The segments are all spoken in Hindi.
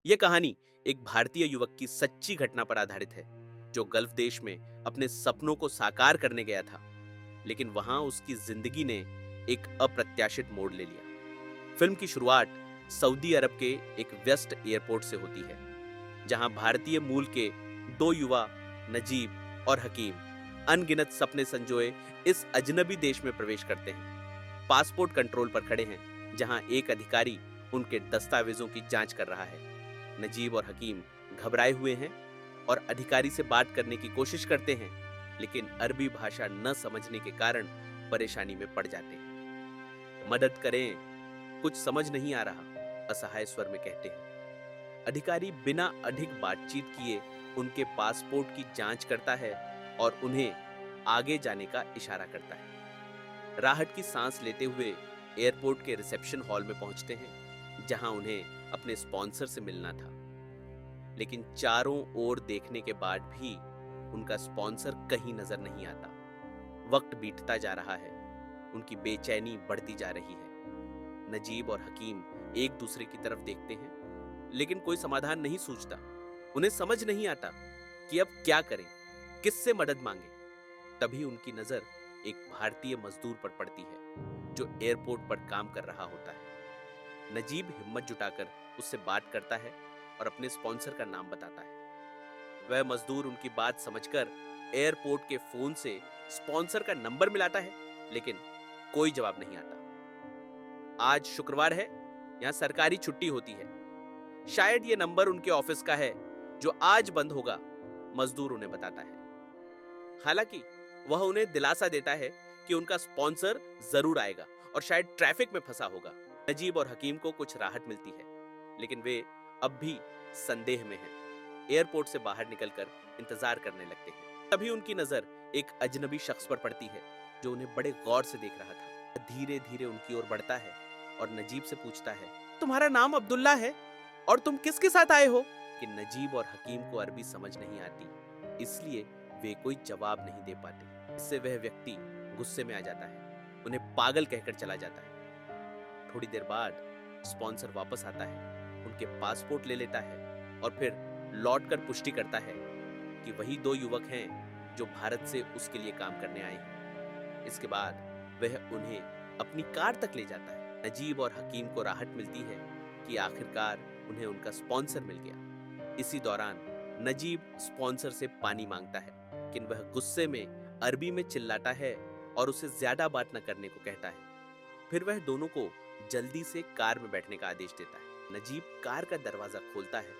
यह कहानी एक भारतीय युवक की सच्ची घटना पर आधारित है, जो गल्फ देश में अपने सपनों को साकार करने गया था, लेकिन वहां उसकी जिंदगी ने एक अप्रत्याशित मोड़ ले लिया। फिल्म की शुरुआत सऊदी अरब के एक व्यस्त एयरपोर्ट से होती है, जहां भारतीय मूल के दो युवा नजीब और हकीम अनगिनत सपने संजोए इस अजनबी देश में प्रवेश करते हैं। पासपोर्ट कंट्रोल पर खड़े हैं, जहां एक अधिकारी उनके दस्तावेजों की जांच कर रहा है। नजीब और हकीम घबराए हुए हैं और अधिकारी से बात करने की कोशिश करते हैं, लेकिन अरबी भाषा न समझने के कारण परेशानी में पड़ जाते हैं। मदद करें, कुछ समझ नहीं आ रहा, असहाय स्वर में कहते हैं। अधिकारी बिना अधिक बातचीत किए उनके पासपोर्ट की जांच करता है और उन्हें आगे जाने का इशारा करता है। राहत की सांस लेते हुए एयरपोर्ट के रिसेप्शन हॉल में पहुंचते हैं, जहां उन्हें अपने स्पॉन्सर से मिलना था। लेकिन चारों ओर देखने के बाद भी उनका स्पॉन्सर कहीं नजर नहीं आता। वक्त बीतता जा रहा है, उनकी बेचैनी बढ़ती जा रही है। नजीब और हकीम एक दूसरे की तरफ देखते हैं, लेकिन कोई समाधान नहीं सूझता। उन्हें समझ नहीं आता कि अब क्या करें, किससे मदद मांगे। तभी उनकी नजर एक भारतीय मजदूर पर पड़ती है, जो एयरपोर्ट पर काम कर रहा होता है। नजीब हिम्मत जुटाकर उससे बात करता है और अपने स्पॉन्सर का नाम बताता है। वह मजदूर उनकी बात समझकर एयरपोर्ट के फोन से स्पॉन्सर का नंबर मिलाता है, लेकिन कोई जवाब नहीं आता। आज शुक्रवार है, यहाँ सरकारी छुट्टी होती है। शायद ये नंबर उनके ऑफिस का है, जो आज बंद होगा, मजदूर उन्हें बताता है। हालांकि वह उन्हें दिलासा देता है कि उनका स्पॉन्सर जरूर आएगा और शायद ट्रैफिक में फंसा होगा। नजीब और हकीम को कुछ राहत मिलती है, लेकिन वे अब भी संदेह में हैं। एयरपोर्ट से बाहर निकलकर इंतजार करने लगते हैं। तभी उनकी नजर एक अजनबी शख्स पर पड़ती है, जो उन्हें बड़े गौर से देख रहा था। धीरे धीरे उनकी ओर बढ़ता है और नजीब से पूछता है, तुम्हारा नाम अब्दुल्ला है और तुम किसके साथ आए हो? कि नजीब और हकीम को अरबी समझ नहीं आती, इसलिए वे कोई जवाब नहीं दे पाते। इससे वह व्यक्ति गुस्से में आ जाता है, उन्हें पागल कहकर चला जाता है। थोड़ी देर बाद स्पॉन्सर वापस आता है, उनके पासपोर्ट ले लेता है और फिर लौटकर पुष्टि करता है कि वही दो युवक हैं जो भारत से उसके लिए काम करने आए हैं। इसके बाद वह उन्हें अपनी कार तक ले जाता है। नजीब और हकीम को राहत मिलती है कि आखिरकार उन्हें उनका स्पॉन्सर मिल गया। इसी दौरान नजीब स्पॉन्सर से पानी मांगता है, लेकिन वह गुस्से में अरबी में चिल्लाता है और उसे ज्यादा बात न करने को कहता है। फिर वह दोनों को जल्दी से कार में बैठने का आदेश देता है। नजीब कार का दरवाजा खोलता है।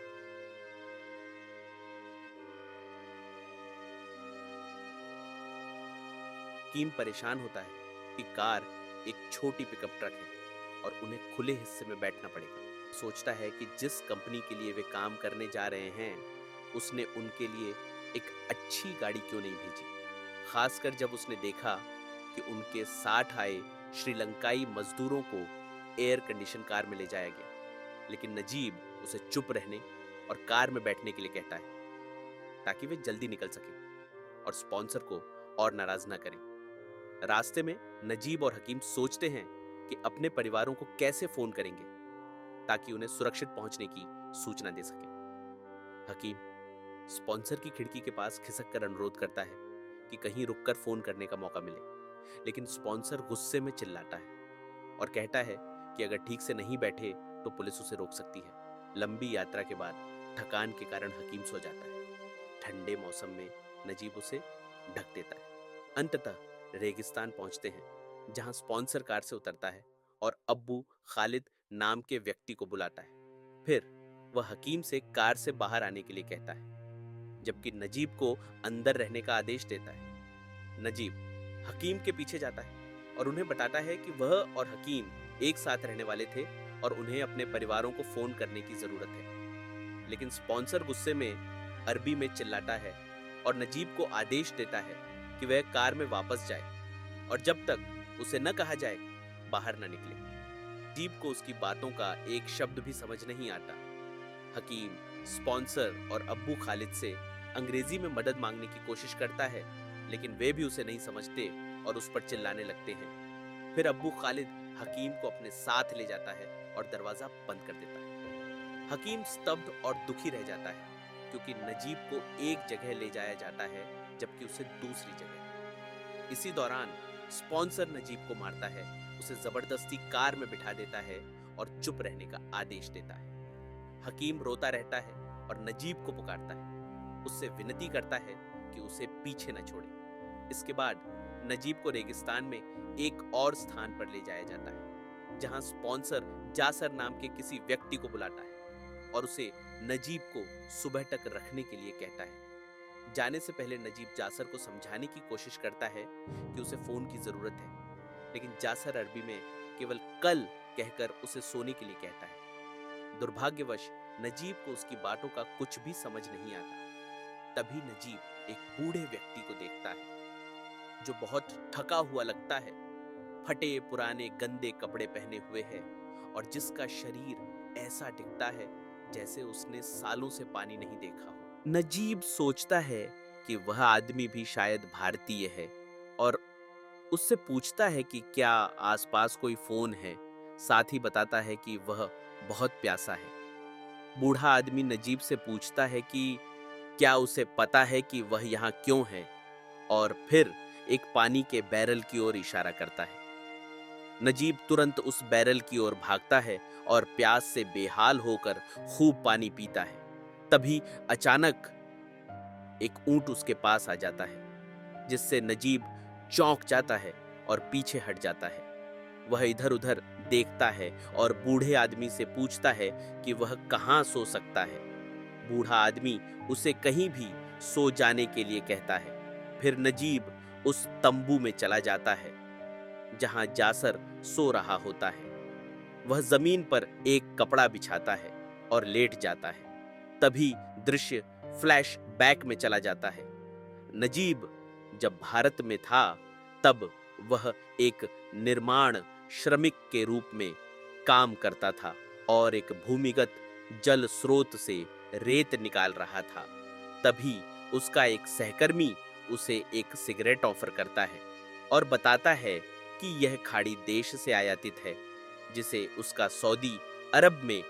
हकीम परेशान होता है कि कार एक छोटी पिकअप ट्रक है और उन्हें खुले हिस्से में बैठना पड़ेगा। सोचता है कि जिस कंपनी के लिए वे काम करने जा रहे हैं, उसने उनके लिए एक अच्छी गाड़ी क्यों नहीं भेजी, खासकर जब उसने देखा कि उनके साथ आए श्रीलंकाई मजदूरों को एयर कंडीशन कार में ले जाया गया। लेकिन नजीब उसे चुप रहने और कार में बैठने के लिए कहता है, ताकि वे जल्दी निकल सके और स्पॉन्सर को और नाराज ना करें। रास्ते में नजीब और हकीम सोचते हैं कि अपने परिवारों को कैसे फोन करेंगे ताकि उन्हें सुरक्षित पहुंचने की सूचना दे सके। हकीम स्पॉन्सर की खिड़की के पास खिसक कर अनुरोध करता है कि कहीं रुककर फोन करने का मौका मिले, लेकिन स्पॉन्सर गुस्से में चिल्लाता है और कहता है कि अगर ठीक से नहीं बैठे तो पुलिस उसे रोक सकती है। लंबी यात्रा के बाद थकान के कारण हकीम सो जाता है। ठंडे मौसम में नजीब उसे ढक देता है। अंततः रेगिस्तान पहुंचते हैं, जहां स्पॉन्सर कार से उतरता है और अब्बू खालिद नाम के व्यक्ति को बुलाता है। फिर वह हकीम से कार से बाहर आने के लिए कहता है, जबकि नजीब को अंदर रहने का आदेश देता है। नजीब हकीम के पीछे जाता है और उन्हें बताता है कि वह और हकीम एक साथ रहने वाले थे और उन्हें अपने परिवारों को फोन करने की जरूरत है। लेकिन स्पॉन्सर गुस्से में अरबी में चिल्लाता है और नजीब को आदेश देता है कि वह कार में वापस जाए और जब तक उसे न कहा जाए बाहर न निकले। नजीब को उसकी बातों का एक शब्द भी समझ नहीं आता। हकीम स्पॉन्सर और अब्बू खालिद से अंग्रेजी में मदद मांगने की कोशिश करता है, लेकिन वे भी उसे नहीं समझते और उस पर चिल्लाने लगते हैं। फिर अब्बू खालिद हकीम को अपने साथ ले जाता है और दरवाजा बंद कर देता है। हकीम स्तब्ध और दुखी रह जाता है क्योंकि नजीब को एक जगह ले जाया जाता है जबकि उसे दूसरी जगह। इसी दौरान स्पॉन्सर नजीब को मारता है, उसे जबरदस्ती कार में बिठा देता है और चुप रहने का आदेश देता है। हकीम रोता रहता है और नजीब को पुकारता है, उससे विनती करता है कि उसे पीछे न छोड़े। इसके बाद नजीब को रेगिस्तान में एक और स्थान पर ले जाया जाता है जहां स्पॉन्सर जासर नाम के किसी व्यक्ति को बुलाता है और उसे नजीब को सुबह तक रखने के लिए कहता है। जाने से पहले नजीब जासर को समझाने की कोशिश करता है कि उसे फोन की जरूरत है, लेकिन जासर अरबी में केवल कल कहकर उसे सोने के लिए कहता है। दुर्भाग्यवश नजीब को उसकी बातों का कुछ भी समझ नहीं आता। तभी नजीब एक बूढ़े व्यक्ति को देखता है जो बहुत थका हुआ लगता है, फटे पुराने गंदे कपड़े पहने हुए है और जिसका शरीर ऐसा दिखता है जैसे उसने सालों से पानी नहीं देखा हो। नजीब सोचता है कि वह आदमी भी शायद भारतीय है और उससे पूछता है कि क्या आसपास कोई फोन है। साथ ही बताता है कि वह बहुत प्यासा है। बूढ़ा आदमी नजीब से पूछता है कि क्या उसे पता है कि वह यहाँ क्यों है, और फिर एक पानी के बैरल की ओर इशारा करता है। नजीब तुरंत उस बैरल की ओर भागता है और प्यास से बेहाल होकर खूब पानी पीता है। तभी अचानक एक ऊंट उसके पास आ जाता है, जिससे नजीब चौंक जाता है और पीछे हट जाता है। वह इधर उधर देखता है और बूढ़े आदमी से पूछता है कि वह कहाँ सो सकता है। बूढ़ा आदमी उसे कहीं भी सो जाने के लिए कहता है। फिर नजीब उस तंबू में चला जाता है जहां जासर सो रहा होता है। वह जमीन पर एक कपड़ा बिछाता है और लेट जाता है। तभी दृश्य फ्लैश बैक में चला जाता है। नजीब जब भारत में था तब वह एक निर्माण श्रमिक के रूप में काम करता था और एक भूमिगत जल स्रोत से रेत निकाल रहा था। तभी उसका एक सहकर्मी उसे एक सिगरेट ऑफर करता है और बताता है कि यह खाड़ी देश से आयातित है, जिसे उसका सऊदी अरब में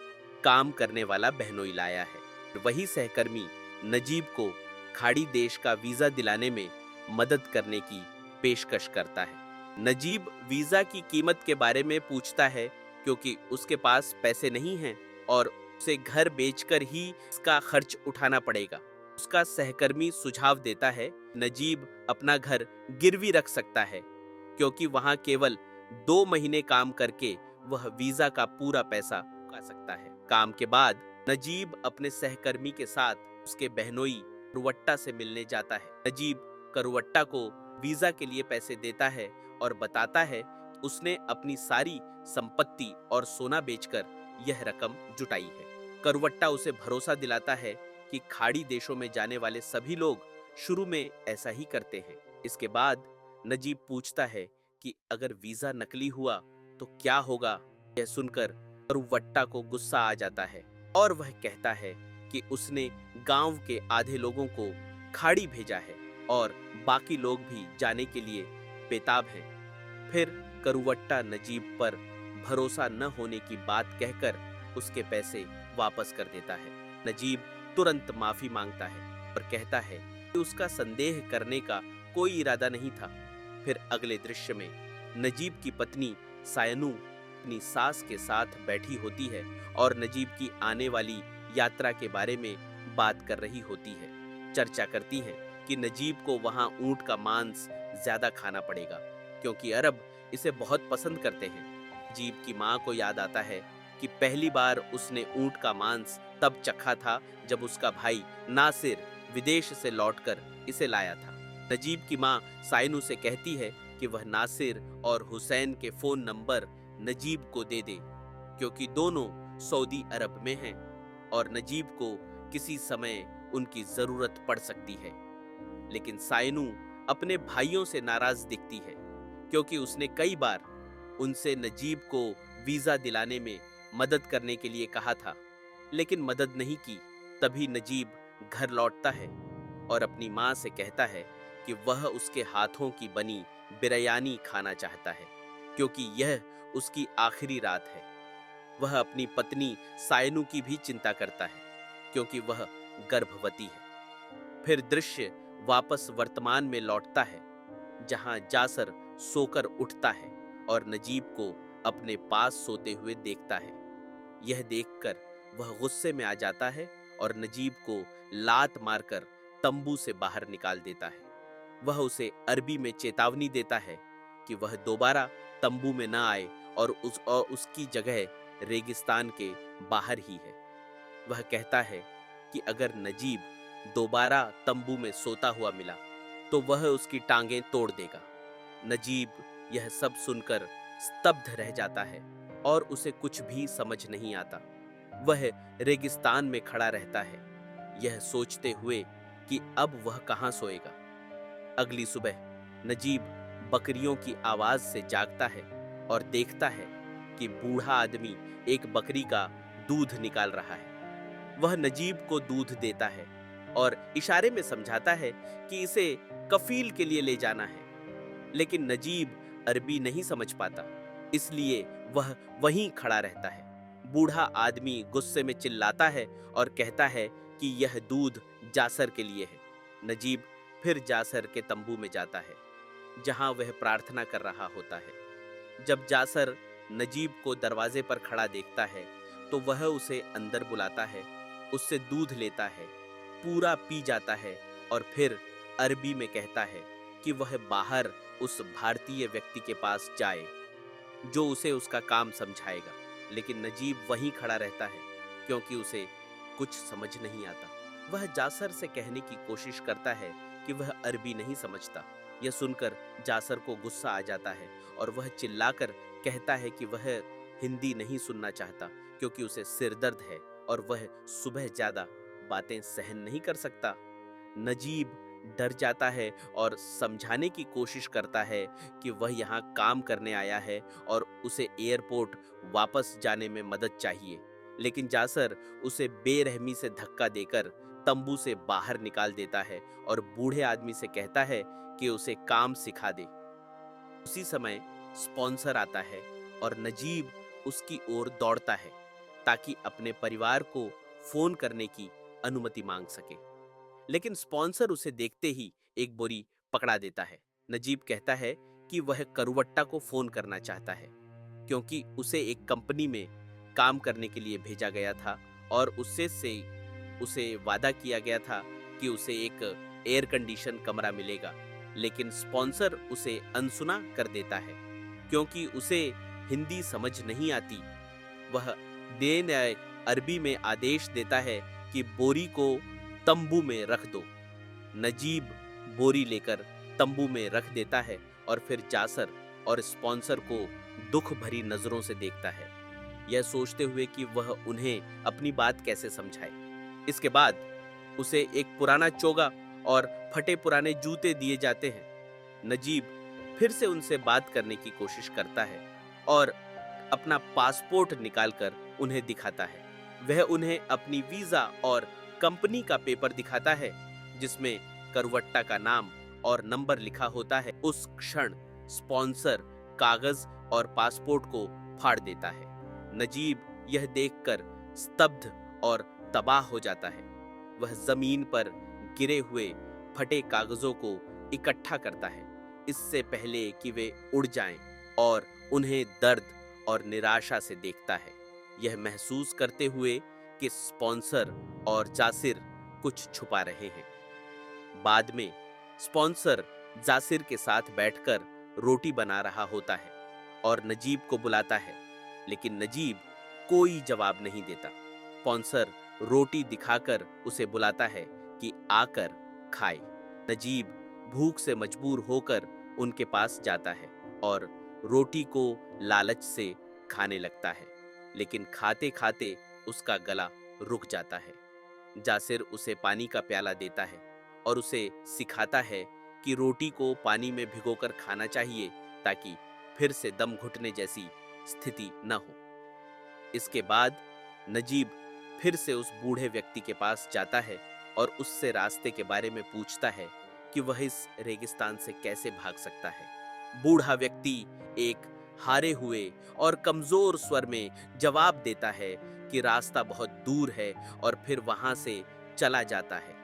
काम करने वाला बहनोई लाया है। वही सहकर्मी नजीब को खाड़ी देश का वीजा दिलाने में मदद करने की पेशकश करता है। नजीब वीजा की कीमत के बारे में पूछता है क्योंकि उसके पास पैसे नहीं हैं और उसे घर बेचकर ही इसका खर्च उठाना पड़ेगा। उसका सहकर्मी सुझाव देता है नजीब अपना घर गिरवी रख सकता है क्योंकि वहां केवल 2 महीने काम करके वह वीजा का पूरा पैसा चुका सकता है। काम के बाद नजीब अपने सहकर्मी के साथ उसके बहनोई करुवट्टा से मिलने जाता है। नजीब करुवट्टा को वीजा के लिए पैसे देता है और बताता है उसने अपनी सारी संपत्ति और सोना बेचकर यह रकम जुटाई है। करुवट्टा उसे भरोसा दिलाता है कि खाड़ी देशों में जाने वाले सभी लोग शुरू में ऐसा ही करते हैं। इसके बाद नजीब पूछता है कि अगर वीजा नकली हुआ तो क्या होगा। यह सुनकर करुवट्टा को गुस्सा आ जाता है और वह कहता है कि उसने गांव के आधे लोगों को खाड़ी भेजा है और बाकी लोग भी जाने के लिए बेताब हैं। फिर करुवट्टा नजीब पर भरोसा न होने की बात कहकर उसके पैसे वापस कर देता है। नजीब तुरंत माफी मांगता है और कहता है कि उसका संदेह करने का कोई इरादा नहीं था। फिर अगले दृश्य में नजीब की पत्नी सायनू अपनी सास के साथ बैठी होती है और नजीब की आने वाली यात्रा के बारे में बात कर रही होती है। चर्चा करती हैं कि नजीब को वहां ऊंट का मांस ज्यादा खाना पड़ेगा क्योंकि अरब इसे बहुत पसंद करते हैं। नजीब की माँ को याद आता है कि पहली बार उसने ऊंट का मांस तब चखा था जब उसका भाई नासिर विदेश से लौटकर इसे लाया था। नजीब की माँ साइनू से कहती है कि वह नासिर और हुसैन के फोन नंबर नजीब को दे दे क्योंकि दोनों सऊदी अरब में हैं और नजीब को किसी समय उनकी जरूरत पड़ सकती है। लेकिन साइनू अपने भाइयों से नाराज दिखती है क्योंकि उसने कई बार उनसे नजीब को वीजा दिलाने में मदद करने के लिए कहा था लेकिन मदद नहीं की। तभी नजीब घर लौटता है और अपनी माँ से कहता है कि वह उसके हाथों की बनी बिरयानी खाना चाहता है क्योंकि यह उसकी आखिरी रात है। वह अपनी पत्नी सायनु की भी चिंता करता है क्योंकि वह गर्भवती है। फिर दृश्य वापस वर्तमान में लौटता है जहां जासर सोकर उठता है और नजीब को अपने पास सोते हुए देखता है। यह देखकर वह गुस्से में आ जाता है और नजीब को लात मारकर तंबू से बाहर निकाल देता है। वह उसे अरबी में चेतावनी देता है कि वह दोबारा तंबू में न आए और उसकी जगह रेगिस्तान के बाहर ही है। वह कहता है कि अगर नजीब दोबारा तंबू में सोता हुआ मिला तो वह उसकी टांगें तोड़ देगा। नजीब यह सब सुनकर स्तब्ध रह जाता है और उसे कुछ भी समझ नहीं आता। वह रेगिस्तान में खड़ा रहता है, यह सोचते हुए कि अब वह कहां सोएगा। अगली सुबह नजीब बकरियों की आवाज से जागता है और देखता है कि बूढ़ा आदमी एक बकरी का दूध निकाल रहा है। वह नजीब को दूध देता है और इशारे में समझाता है कि इसे कफील के लिए ले जाना है, लेकिन नजीब अरबी नहीं समझ पाता, इसलिए वह वहीं खड़ा रहता है। बूढ़ा आदमी गुस्से में चिल्लाता है और कहता है कि यह दूध जासर के लिए है। नजीब फिर जासर के तंबू में जाता है जहां वह प्रार्थना कर रहा होता है। जब जासर नजीब को दरवाजे पर खड़ा देखता है तो वह उसे अंदर बुलाता है, उससे दूध लेता है, पूरा पी जाता है और फिर अरबी में कहता है कि वह बाहर उस भारतीय व्यक्ति के पास जाए जो उसे उसका काम समझाएगा। लेकिन नजीब वहीं खड़ा रहता है क्योंकि उसे कुछ समझ नहीं आता। वह जासर से कहने की कोशिश करता है कि वह अरबी नहीं समझता। यह सुनकर जासर को गुस्सा आ जाता है और वह चिल्लाकर कहता है कि वह हिंदी नहीं सुनना चाहता क्योंकि उसे सिरदर्द है और वह सुबह ज्यादा बातें सहन नहीं कर सकता। नजीब डर जाता है और समझाने की कोशिश करता है कि वह यहाँ काम करने आया है और उसे एयरपोर्ट वापस जाने में मदद चाहिए, लेकिन जासर उसे बेरहमी से धक्का देकर तंबू से बाहर निकाल देता है और बूढ़े आदमी से कहता है कि उसे काम सिखा दे। उसी समय स्पॉन्सर आता है और नजीब उसकी ओर दौड़ता है ताकि अपने परिवार को फोन करने की अनुमति मांग सके, लेकिन स्पॉन्सर उसे देखते ही एक बोरी पकड़ा देता है। नजीब कहता है कि वह करुवट्टा को फोन करना चाहता है क्योंकि उसे एक कंपनी में काम करने के लिए भेजा गया था और उसे वादा किया गया था कि उसे एक एयर कंडीशन कमरा मिलेगा, लेकिन स्पॉन्सर उसे अनसुना कर देता है क्योंकि उसे हिंदी समझ नहीं आती। वह देन अरबी में आदेश देता है कि बोरी को तंबू में रख दो। नजीब बोरी लेकर तंबू में रख देता है और फिर जासर और स्पॉन्सर को दुख भरी नजरों से देखता है, यह सोचते हुए कि वह उन्हें अपनी बात कैसे समझाए। इसके बाद उसे एक पुराना चोगा और फटे पुराने जूते दिए जाते हैं। नजीब फिर से उनसे बात करने की कोशिश करता है और अपना पासपोर्ट निकालकर उन्हें दिखाता है। वह उन्हें अपनी वीजा और कंपनी का पेपर दिखाता है जिसमें करवट्टा का नाम और नंबर लिखा होता है। उस क्षण स्पॉन्सर कागज और पासपोर्ट को फाड़ देता है। नजीब यह देखकर स्तब्ध और तबाह हो जाता है। वह जमीन पर गिरे हुए फटे कागजों को इकट्ठा करता है इससे पहले कि वे उड़ जाएं, और उन्हें दर्द और निराशा से देखता है, यह महसूस करते हुए कि स्पॉन्सर और जासिर कुछ छुपा रहे हैं। बाद में स्पॉन्सर जासिर के साथ बैठकर रोटी बना रहा होता है और नजीब को बुलाता है, लेकिन नजीब कोई जवाब नहीं देता। स्पॉन्सर रोटी दिखाकर उसे बुलाता है कि आकर खाए। नजीब भूख से मजबूर होकर उनके पास जाता है और रोटी को लालच से खाने लगता है, लेकिन खाते खाते उसका गला रुक जाता है। जासिर उसे पानी का प्याला देता है और उसे सिखाता है कि रोटी को पानी में भिगोकर खाना चाहिए ताकि फिर से दम घुटने जैसी स्थिति न हो। इसके बाद नजीब फिर से उस बूढ़े व्यक्ति के पास जाता है और उससे रास्ते के बारे में पूछता है कि वह इस रेगिस्तान से कैसे भाग सकता है। बूढ़ा व्यक्ति एक हारे हुए और कमजोर स्वर में जवाब देता है कि रास्ता बहुत दूर है और फिर वहां से चला जाता है।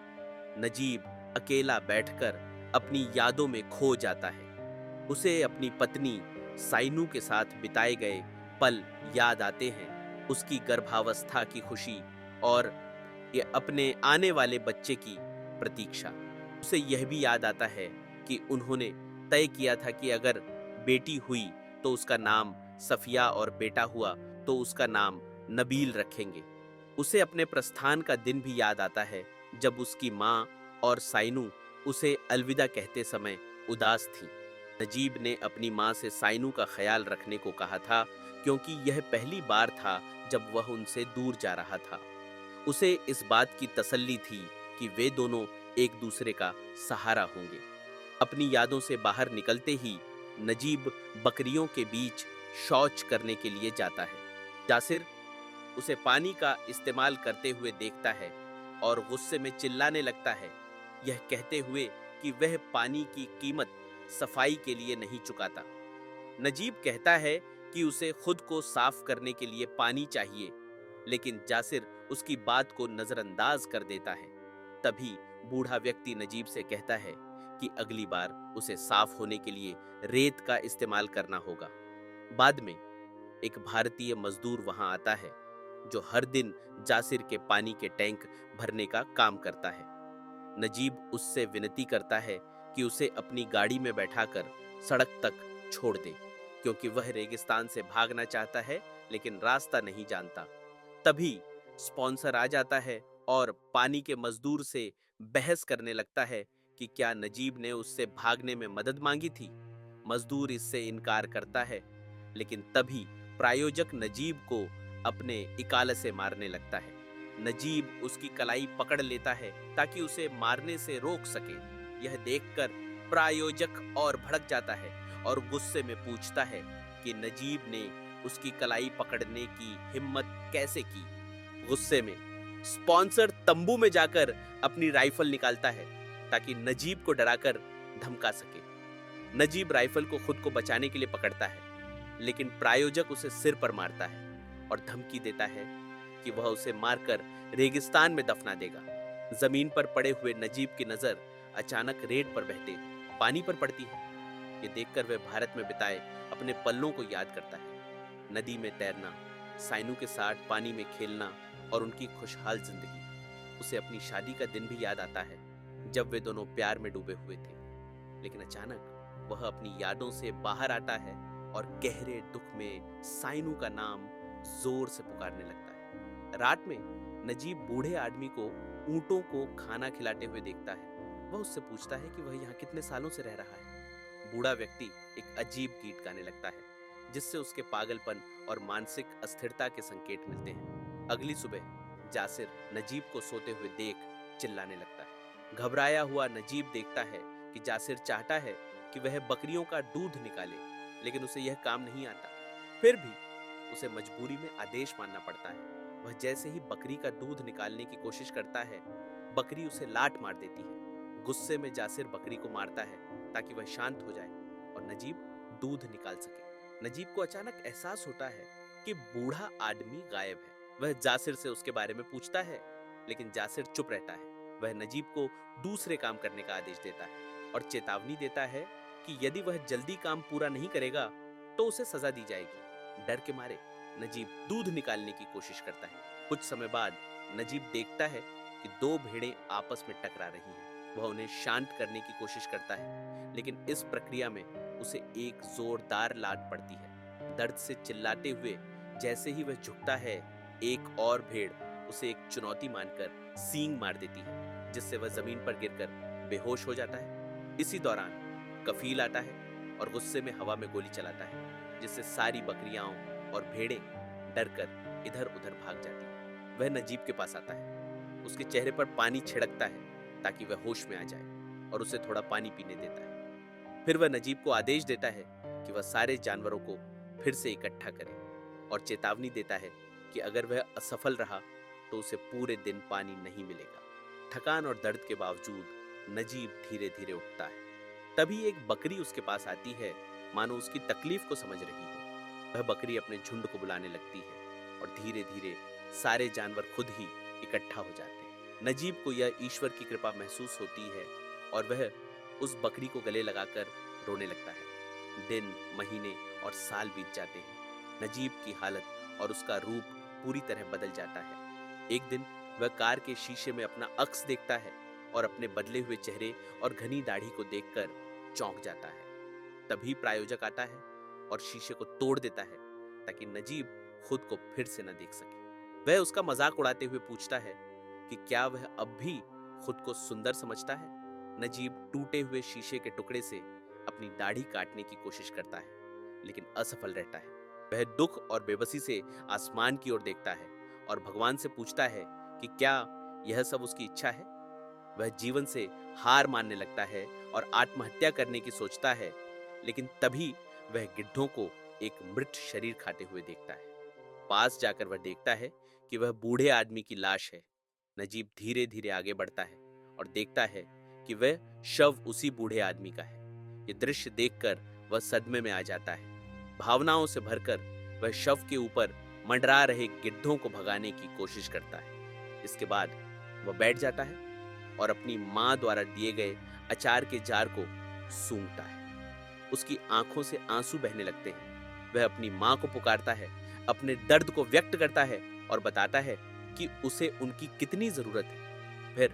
नजीब अकेला बैठकर अपनी यादों में खो जाता है। उसे अपनी पत्नी साइनू के साथ बिताए गए पल याद आते हैं, उसकी गर्भावस्था की खुशी और ये अपने आने वाले बच्चे की प्रतीक्षा। उसे यह भी याद आता है कि उन्होंने तय किया था कि अगर बेटी हुई तो उसका नाम सफिया और बेटा हुआ तो उसका नाम नबील रखेंगे। उसे अपने प्रस्थान का दिन भी याद आता है जब उसकी माँ और साइनू उसे अलविदा कहते समय उदास थी। नजीब ने अपनी माँ से साइनू का ख्याल रखने को कहा था क्योंकि यह पहली बार था जब वह उनसे दूर जा रहा था। उसे इस बात की तसल्ली थी कि वे दोनों एक दूसरे का सहारा होंगे। अपनी यादों से बाहर निकलते ही नजीब बकरियों के बीच शौच करने के लिए जाता है। जासिर उसे पानी का इस्तेमाल करते हुए देखता है और गुस्से में चिल्लाने लगता है, यह कहते हुए कि वह पानी की कीमत सफाई के लिए नहीं चुकाता। नजीब कहता है कि उसे खुद को साफ करने के लिए पानी चाहिए, लेकिन जासिर उसकी बात को नजरअंदाज कर देता है। तभी बूढ़ा व्यक्ति नजीब से कहता है कि अगली बार उसे साफ होने के लिए रेत का इस्तेमाल करना होगा। बाद में एक भारतीय मजदूर वहां आता है जो हर दिन जासिर के पानी के टैंक भरने का काम करता है। नजीब उससे विनती करता है कि उसे अपनी गाड़ी में बैठाकर सड़क तक छोड़ दे क्योंकि वह रेगिस्तान से भागना चाहता है लेकिन रास्ता नहीं जानता। तभी स्पॉन्सर आ जाता है और पानी के मजदूर से बहस करने लगता है कि क्या नजीब ने उससे भागने में मदद मांगी थी। मजदूर इससे इनकार करता है, लेकिन तभी प्रायोजक नजीब को अपने इकाले से मारने लगता है। नजीब उसकी कलाई पकड़ लेता है ताकि उसे मारने से रोक सके। यह देखकर प्रायोजक और भड़क जाता है और गुस्से में पूछता है कि नजीब ने उसकी कलाई पकड़ने की हिम्मत कैसे की। गुस्से में स्पॉन्सर तंबू में जाकर अपनी राइफल निकालता है ताकि नजीब को डराकर धमका सके। नजीब राइफल को खुद को बचाने के लिए पकड़ता है, लेकिन प्रायोजक उसे सिर पर मारता है और धमकी देता है कि वह उसे मारकर रेगिस्तान में दफना देगा। जमीन पर पड़े हुए नजीब की नजर अचानक रेत पर बहते पानी पर पड़ती है। ये देखकर वह भारत में बिताए अपने पलों को याद करता है। नदी में तैरना, साइनू के साथ पानी में खेलना और उनकी खुशहाल जिंदगी। उसे अपनी शादी का दिन भी याद आता है जब वे दोनों प्यार में डूबे हुए थे। लेकिन अचानक वह अपनी यादों से बाहर आता है और गहरे दुख में साइनू का नाम जोर से पुकारने लगता है। रात में नजीब बूढ़े आदमी को ऊंटों को खाना खिलाते हुए देखता है। वह उससे पूछता है कि वह यहाँ कितने सालों से रह रहा है। बूढ़ा व्यक्ति एक अजीब गीत गाने लगता है जिससे उसके पागलपन और मानसिक अस्थिरता के संकेत मिलते हैं। अगली सुबह जासिर नजीब को सोते हुए देख चिल्लाने लगता है। घबराया हुआ नजीब देखता है कि जासिर चाहता है कि वह बकरियों का दूध निकाले, लेकिन उसे यह काम नहीं आता। फिर भी उसे मजबूरी में आदेश मानना पड़ता है। वह जैसे ही बकरी का दूध निकालने की कोशिश करता है, बकरी उसे लात मार देती है। गुस्से में जासिर बकरी को मारता है ताकि वह शांत हो जाए और नजीब दूध निकाल सके। नजीब को अचानक एहसास होता है कि बूढ़ा आदमी गायब है। वह जासिर से उसके बारे में पूछता है, लेकिन जासिर चुप रहता है। वह नजीब को दूसरे काम करने का आदेश देता है और चेतावनी देता है कि यदि वह जल्दी काम पूरा नहीं करेगा तो उसे सजा दी जाएगी। डर के मारे नजीब दूध निकालने की कोशिश करता है। कुछ समय बाद नजीब देखता है कि दो भेड़ें आपस में टकरा रही हैं। वह उन्हें शांत करने की कोशिश करता है, लेकिन इस प्रक्रिया में उसे एक जोरदार लात पड़ती है। दर्द से चिल्लाते हुए जैसे ही वह झुकता है, एक और भेड़ उसे एक चुनौती मानकर सींग मार देती है, जिससे वह जमीन पर गिरकर बेहोश हो जाता है। इसी दौरान कफील आता है और गुस्से में हवा में गोली चलाता है, जिससे सारी बकरियां और भेड़ें डरकर इधर उधर भाग जाती हैं। वह नजीब के पास आता है, उसके चेहरे पर पानी छिड़कता है ताकि वह होश में आ जाए और उसे थोड़ा पानी पीने देता है। फिर वह नजीब को आदेश देता है कि वह सारे जानवरों को फिर से इकट्ठा करे और चेतावनी देता है कि अगर वह असफल रहा तो उसे पूरे दिन पानी नहीं मिलेगा। थकान और दर्द के बावजूद नजीब धीरे धीरे उठता है। तभी एक बकरी उसके पास आती है, मानो उसकी तकलीफ को समझ रही हो। वह बकरी अपने झुंड को बुलाने लगती है और धीरे धीरे सारे जानवर खुद ही इकट्ठा हो जाते हैं। नजीब को यह ईश्वर की कृपा महसूस होती है और वह उस बकरी को गले लगाकर रोने लगता है। दिन, महीने और साल बीत जाते हैं। नजीब की हालत और उसका रूप पूरी तरह बदल जाता है। एक दिन वह कार के शीशे में अपना अक्स देखता है और अपने बदले हुए चेहरे और घनी दाढ़ी को देखकर चौंक जाता है। तभी प्रायोजक आता है और शीशे को तोड़ देता है ताकि नजीब खुद को फिर से न देख सके। वह उसका मजाक उड़ाते हुए पूछता है कि क्या वह अब भी खुद को सुंदर समझता है। नजीब टूटे हुए शीशे के टुकड़े से अपनी दाढ़ी काटने की कोशिश करता है लेकिन असफल रहता है। वह दुख और बेबसी से आसमान की ओर देखता है और भगवान से पूछता है कि क्या यह सब उसकी इच्छा है। वह जीवन से हार मानने लगता है और आत्महत्या करने की सोचता है, लेकिन तभी वह गिद्धों को एक मृत शरीर खाते हुए देखता है। पास जाकर वह देखता है कि वह बूढ़े आदमी की लाश है। नजीब धीरे धीरे आगे बढ़ता है और देखता है कि वह शव उसी बूढ़े आदमी का है। ये दृश्य देखकर वह सदमे में आ जाता है। भावनाओं से भरकर वह शव के ऊपर मंडरा रहे गिद्धों को भगाने की कोशिश करता है। इसके बाद वह बैठ जाता है और अपनी माँ द्वारा दिए गए अचार के जार को सूंघता है। उसकी आंखों से आंसू बहने लगते हैं। वह अपनी माँ को पुकारता है, अपने दर्द को व्यक्त करता है और बताता है कि उसे उनकी कितनी जरूरत है। फिर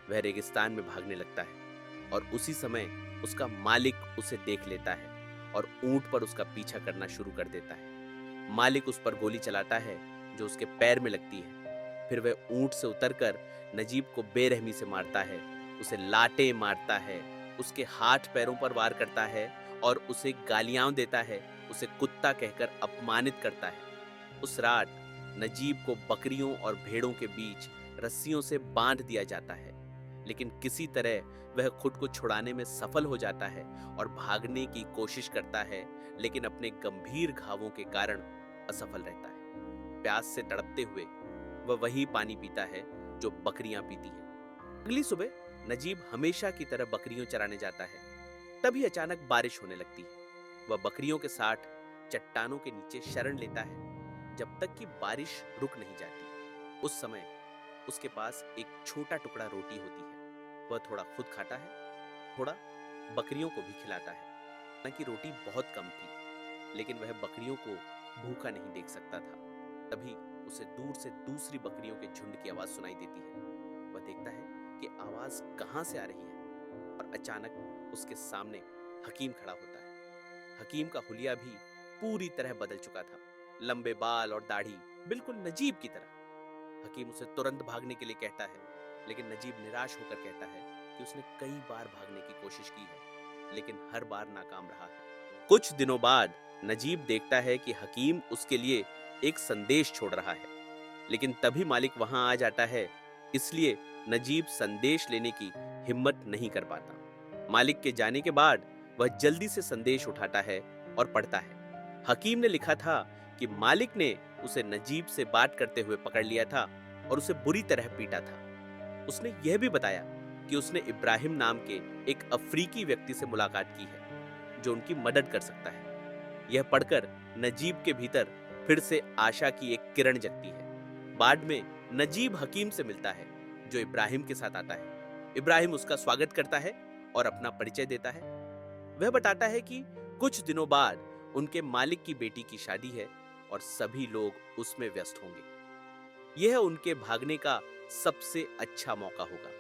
वह रेगिस्तान में भागने लगता है और उसी समय उसका मालिक उसे देख लेता है और ऊंट पर उसका पीछा करना शुरू कर देता है। मालिक उस पर गोली चलाता है जो उसके पैर में लगती है। फिर वह ऊंट से उतरकर नजीब को बेरहमी से मारता है, उसे लाटे मारता है, उसके हाथ पैरों पर वार करता है और उसे गालियां देता है, उसे कुत्ता कहकर अपमानित करता है। उस रात नजीब को बकरियों और भेड़ों के बीच रस्सियों से बांध दिया जाता है, लेकिन किसी तरह वह खुद को छुड़ाने में सफल हो जाता है और भागने की कोशिश करता है, लेकिन अपने गंभीर घावों के कारण असफल रहता है। प्यास से तड़पते हुए वह वही पानी पीता है जो बकरियां पीती हैं। अगली सुबह नजीब हमेशा की तरह बकरियों चराने जाता है। तभी अचानक बारिश होने लगती है। वह बकरियों के साथ चट्टानों के नीचे शरण लेता है जब तक कि बारिश रुक नहीं जाती। उस समय उसके पास एक छोटा टुकड़ा रोटी होती है। वह थोड़ा खुद खाता है, थोड़ा बकरियों को भी खिलाता है। हालांकि रोटी बहुत कम थी, लेकिन वह बकरियों को भूखा नहीं देख सकता था। तभी उसे दूर से दूसरी बकरियों के झुंड की आवाज सुनाई देती है। वह देखता है कि आवाज कहां से आ रही है और अचानक उसके सामने हकीम खड़ा होता है। हकीम का हुलिया भी पूरी तरह बदल चुका था, लंबे बाल और दाढ़ी बिल्कुल नजीब की तरह। हकीम उसे तुरंत भागने के लिए कहता है, लेकिन नजीब निराश होकर कहता है कि उसने कई बार भागने की कोशिश की है, लेकिन हर बार नाकाम रहा है। कुछ दिनों बाद नजीब देखता है कि हकीम उसके लिए एक संदेश छोड़ रहा है, लेकिन तभी मालिक वहां आ जाता है, इसलिए नजीब संदेश लेने की हिम्मत नहीं कर पाता। मालिक के जाने के बाद वह जल्दी से संदेश उठाता है और पढ़ता है। हकीम ने लिखा था कि मालिक ने उसे नजीब से बात करते हुए पकड़ लिया था और उसे बुरी तरह पीटा था। उसने यह भी बताया कि उसने इब्राहिम नाम के एक अफ्रीकी व्यक्ति से मुलाकात की है जो उनकी मदद कर सकता है। यह पढ़कर नजीब के भीतर फिर से आशा की एक किरण जगती है। बाद में नजीब हकीम से मिलता है जो इब्राहिम के साथ आता है। इब्राहिम उसका स्वागत करता है और अपना परिचय देता है। वह बताता है कि कुछ दिनों बाद उनके मालिक की बेटी की शादी है और सभी लोग उसमें व्यस्त होंगे। यह उनके भागने का सबसे अच्छा मौका होगा।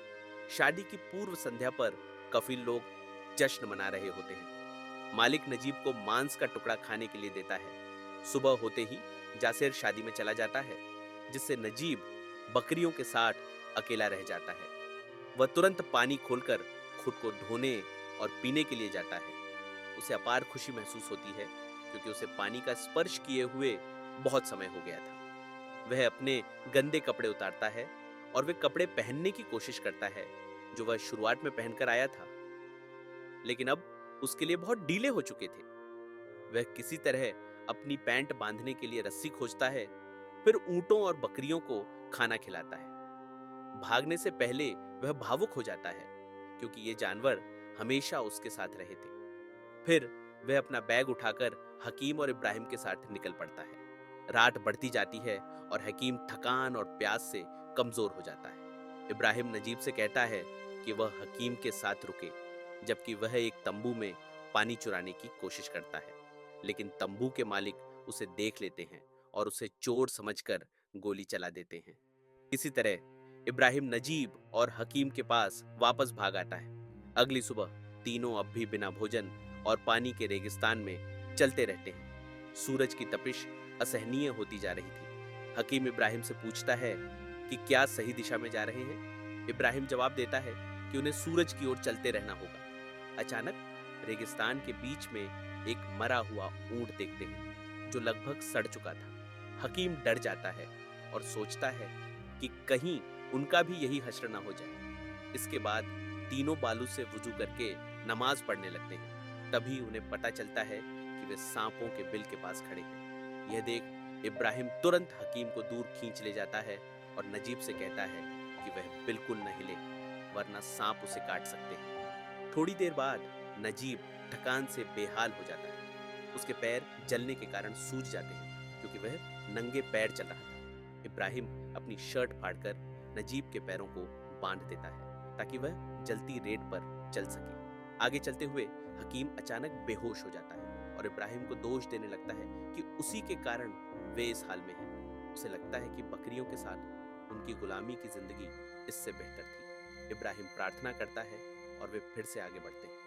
शादी की पूर्व संध्या पर कफिल लोग जश्न मना रहे होते हैं। मालिक नजीब को मांस का टुकड़ा खाने के लिए देता है। सुबह होते ही जासिर शादी में चला जाता है, जिससे नजीब बकरियों के साथ अकेला रह जाता है। वह तुरंत पानी खोलकर खुद को धोने और पीने के लिए जाता है। उसे अपार खुशी महसूस होती है क्योंकि उसे पानी का स्पर्श किए हुए बहुत समय हो गया था। वह अपने गंदे कपड़े उतारता है और वे कपड़े पहनने की कोशिश करता है जो वह शुरुआत में पहनकर आया था, लेकिन अब उसके लिए बहुत ढीले हो चुके थे। वह किसी तरह अपनी पैंट बांधने के लिए रस्सी खोजता है, फिर ऊंटों और बकरियों को खाना खिलाता है। भागने से पहले वह भावुक हो जाता है क्योंकि ये जानवर हमेशा उसके साथ रहे थे। फिर वह अपना बैग उठाकर हकीम और इब्राहिम के साथ निकल पड़ता है। रात बढ़ती जाती है और हकीम थकान और प्यास से कमजोर हो जाता है। इब्राहिम नजीब से कहता है कि वह हकीम के साथ रुके, जबकि वह एक तंबू में पानी चुराने की कोशिश करता है। लेकिन तंबू के मालिक उसे देख लेते हैं और उसे चोर समझकर गोली चला देते हैं। इसी तरह इब्राहिम नजीब और हकीम के पास वापस भाग आता है। अगली सुबह तीनों अब भी बिना भोजन और पानी के रेगिस्तान में चलते रहते हैं। सूरज की तपिश असहनीय होती जा रही थी। हकीम इब्राहिम से पूछता है कि क्या सही दिशा में जा रहे हैं। इब्राहिम जवाब देता है कि उन्हें सूरज की ओर चलते रहना होगा। अचानक रेगिस्तान के बीच में एक मरा हुआ ऊंट देखते हैं जो लगभग सड़ चुका था। हकीम डर जाता है और सोचता है कि कहीं उनका भी यही हश्र ना हो जाए। इसके बाद तीनों बालू से वुजू करके नमाज पढ़ने लगते हैं। तभी उन्हें पता चलता है कि वे सांपों के बिल के पास खड़े हैं। यह देख इब्राहिम तुरंत हकीम को दूर खींच ले जाता है और नजीब से कहता है कि वह बिल्कुल न हिले, वरना सांप उसे काट सकते हैं। थोड़ी देर बाद नजीब थकान से बेहाल हो जाता है। उसके पैर जलने के कारण सूज जाते हैं क्योंकि वह नंगे पैर चल रहा था। इब्राहिम अपनी शर्ट फाड़कर नजीब के पैरों को बांध देता है ताकि वह जलती रेत पर चल सके। आगे चलते हुए हकीम अचानक बेहोश हो जाता है और इब्राहिम को दोष देने लगता है कि उसी के कारण वे इस हाल में हैं। उसे लगता है कि बकरियों के साथ उनकी गुलामी की जिंदगी इससे बेहतर थी। इब्राहिम प्रार्थना करता है और वे फिर से आगे बढ़ते हैं।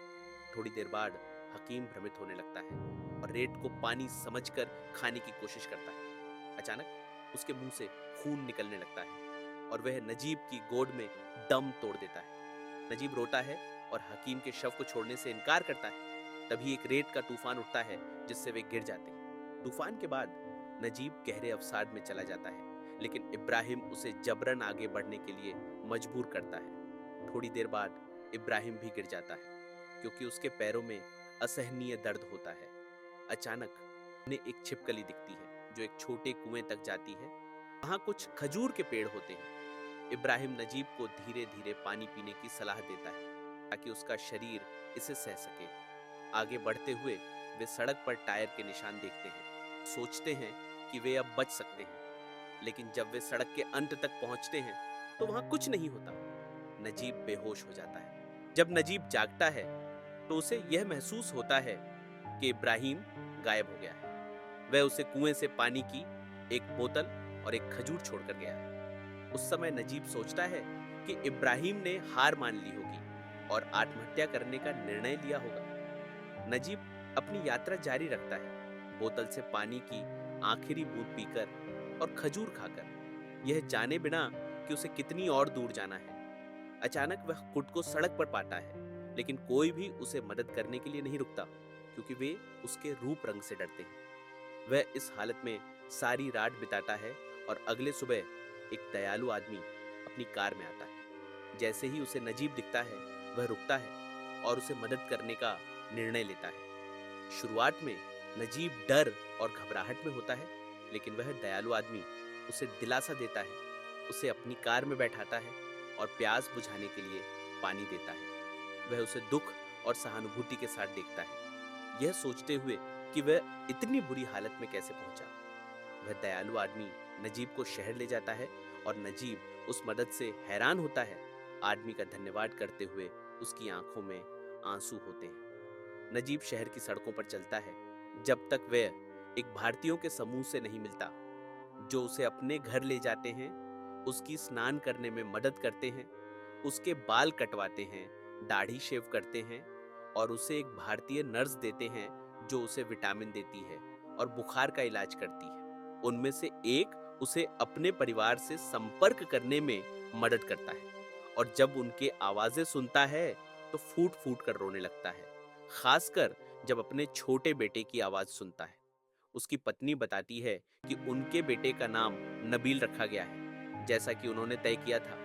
थोड़ी देर बाद हकीम भ्रमित होने लगता है और रेत को पानी समझकर खाने की कोशिश करता है। अचानक उसके मुंह से खून निकलने लगता है और वह नजीब की गोद में दम तोड़ देता है। नजीब रोता है और हकीम के शव को छोड़ने से इनकार करता है। तभी एक रेत का तूफान उठता है जिससे वे गिर जाते हैं। तूफान के बाद नजीब गहरे अवसाद में चला जाता है, लेकिन इब्राहिम उसे जबरन आगे बढ़ने के लिए मजबूर करता है। थोड़ी देर बाद इब्राहिम भी गिर जाता है क्योंकि उसके पैरों में असहनीय दर्द होता है। अचानक उन्हें एक छिपकली दिखती है जो एक छोटे कुएं तक जाती है। वहां कुछ खजूर के पेड़ होते हैं। इब्राहिम नजीब को धीरे धीरे पानी पीने की सलाह देता है ताकि उसका शरीर इसे सह सके। आगे बढ़ते हुए वे सड़क पर टायर के निशान देखते हैं। सोचते हैं कि वे अब बच सकते हैं, लेकिन जब वे सड़क के अंत तक पहुंचते हैं तो वहां कुछ नहीं होता। नजीब बेहोश हो जाता है। जब नजीब जागता है तो उसे यह महसूस होता है कि इब्राहिम गायब हो गया है। वह उसे कुएं से पानी की एक बोतल और एक खजूर छोड़कर गया है। उस समय नजीब सोचता है कि इब्राहिम ने हार मान ली होगी और आत्महत्या करने का निर्णय लिया होगा। नजीब अपनी यात्रा जारी रखता है, बोतल से पानी की आखिरी बूंद पीकर और खजूर खाकर, यह जाने बिना कि उसे कितनी और दूर जाना है। अचानक वह खुद को सड़क पर पाता है, लेकिन कोई भी उसे मदद करने के लिए नहीं रुकता क्योंकि वे उसके रूप रंग से डरते हैं। वह इस हालत में सारी रात बिताता है और अगले सुबह एक दयालु आदमी अपनी कार में आता है। जैसे ही उसे नजीब दिखता है वह रुकता है और उसे मदद करने का निर्णय लेता है। शुरुआत में नजीब डर और घबराहट में होता है, लेकिन वह दयालु आदमी उसे दिलासा देता है, उसे अपनी कार में बैठाता है और प्यास बुझाने के लिए पानी देता है। वह उसे दुख और सहानुभूति के साथ देखता है, यह सोचते हुए कि वह इतनी बुरी हालत में कैसे पहुंचा। वह दयालु आदमी नजीब को शहर ले जाता है और नजीब उस मदद से हैरान होता है। आदमी का धन्यवाद करते हुए उसकी आंखों में आंसू होते हैं। नजीब शहर की सड़कों पर चलता है जब तक वह एक भारतीयों के समूह से नहीं मिलता जो उसे अपने घर ले जाते हैं, उसकी स्नान करने में मदद करते हैं, उसके बाल कटवाते हैं, दाढ़ी शेव करते हैं और उसे एक भारतीय नर्स देते हैं जो उसे विटामिन देती है और बुखार का इलाज करती है। उनमें से एक उसे अपने परिवार से संपर्क करने में मदद करता है और जब उनके आवाजें सुनता है तो फूट फूट कर रोने लगता है, खासकर जब अपने छोटे बेटे की आवाज सुनता है। उसकी पत्नी बताती है कि उनके बेटे का नाम नबील रखा गया है, जैसा कि उन्होंने तय किया था।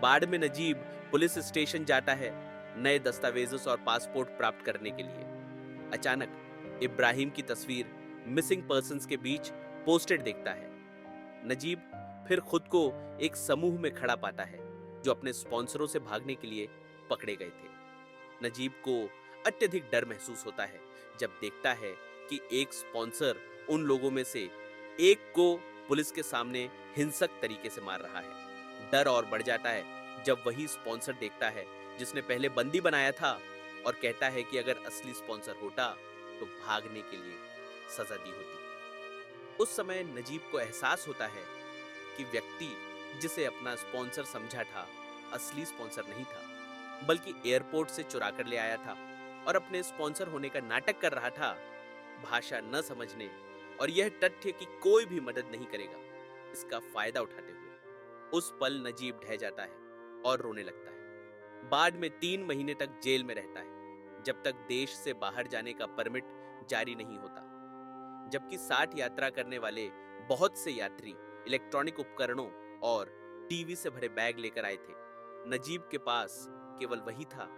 बाद में नजीब पुलिस स्टेशन जाता है नए दस्तावेजों और पासपोर्ट प्राप्त करने के लिए। अचानक इब्राहिम की तस्वीर मिसिंग पर्सन्स के बीच पोस्टेड देखता है। नजीब फिर खुद को एक समूह में खड़ा पाता है जो अपने स्पॉन्सरों से भागने के लिए पकड़े गए थे। नजीब को अत्यधिक डर महसूस होता है जब देखता है कि एक स्पॉन्सर उन लोगों में से एक को पुलिस के सामने हिंसक तरीके से मार रहा है। डर और बढ़ जाता है जब वही स्पॉन्सर देखता है जिसने पहले बंदी बनाया था और कहता है कि अगर असली स्पॉन्सर होता तो भागने के लिए सजा दी होती। उस समय नजीब को एहसास होता है कि व्यक्ति जिसे अपना स्पॉन्सर समझा था असली स्पॉन्सर नहीं था, बल्कि एयरपोर्ट से चुरा कर ले आया था और अपने स्पॉन्सर होने का नाटक कर रहा था। भाषा न समझने और यह तथ्य कि कोई भी मदद नहीं करेगा, इसका फायदा उठाते हुए उस पल नजीब ढह जाता है और रोने लगता है। बाद में 3 महीने तक जेल में रहता है जब तक देश से बाहर जाने का परमिट जारी नहीं होता। जबकि 60 यात्रा करने वाले बहुत से यात्री इलेक्ट्रॉनिक उपकरणों और टीवी से भरे बैग लेकर आए थे, नजीब के पास केवल वही था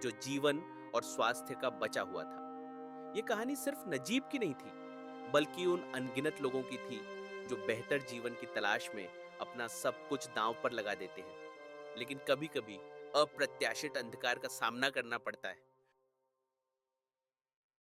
जो जीवन और स्वास्थ्य का बचा हुआ था। ये कहानी सिर्फ नजीब की नहीं थी, बल्कि उन अनगिनत लोगों की थी जो बेहतर जीवन की तलाश में अपना सब कुछ दांव पर लगा देते हैं, लेकिन कभी-कभी अप्रत्याशित अंधकार का सामना करना पड़ता है।